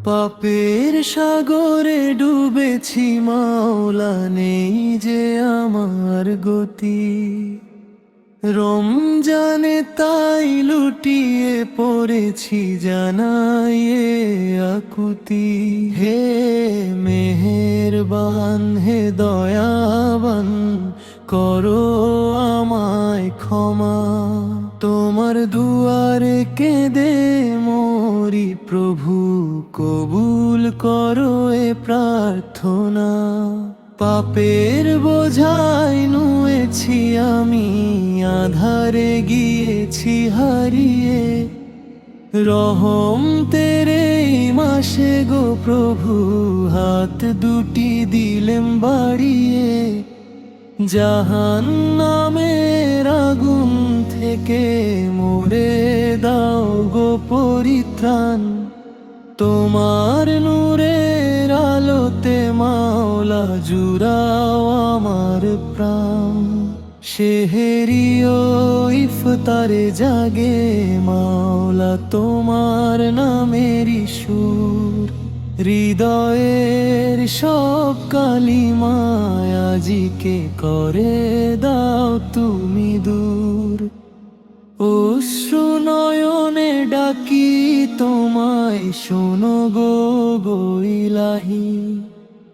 পাপের সাগরে ডুবেছি মাওলা, নেই যে আমার গতি। রমজানে তাই লুটিয়ে পড়েছি জানাইয়ে আকুতি। হে মেহেরবান, হে দয়াবান, করো আমায় ক্ষমা। তোমার দুয়ারে কেঁদে মরি প্রভু, কবুল করো এ প্রার্থনা। পাপের বোঝাই নুয়েছি আমি, আধারে গিয়েছি হারিয়ে। রহম তেরে মাসে গো প্রভু, হাত দুটি দিলেম বাড়িয়ে। জাহান্নামের আগুন থেকে মোরে দাও গো পরিত্রাণ। তোমার নূরের আলোতে মাওলা জুড়াও আমার প্রাণ। সেহেরি ও ইফতারে জাগে মাওলা তোমার নামেরই সুর। হৃদয়ের সব কালিমায় আজিকে করে দাও তুমি দূর। অশ্রু নয়নে ডাকি তোমায়, শোনো গো ইলাহি।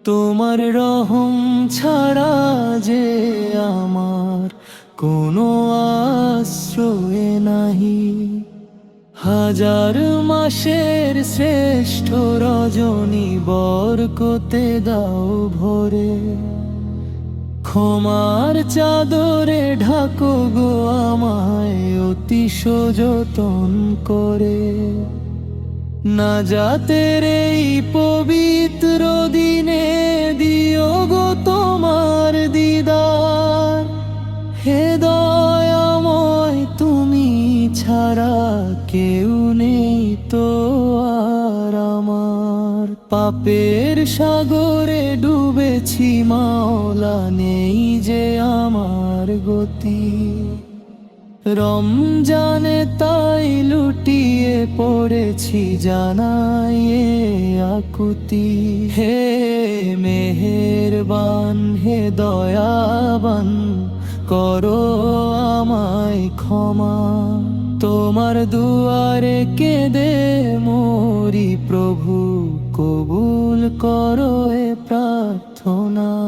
তোমার রহম ছাড়া যে আমার কোনো আশ্রয় নাহি। হাজার মাসের শ্রেষ্ঠ রজনী বরকতে দাও ভরে। ক্ষমার চাদরে ঢাকো গো আমায় অতি সযতন করে। নাজাতের এই পবিত্র দিনে দিও গো তোমার দিদার। হে দয়াময়, তুমি ছাড়া কেউ নেই তো আর আমার। পাপের সাগরে ডুবেছি মাওলা, নেই যে আমার গতি। রমজানে তাই লুটিয়ে পড়েছি জানাইয়ে আকুতি। হে মেহেরবান, হে দয়াবান, করো আমায় ক্ষমা। তোমার দুয়ারে কেঁদে মরি প্রভু, কবুল করো এ প্রার্থনা।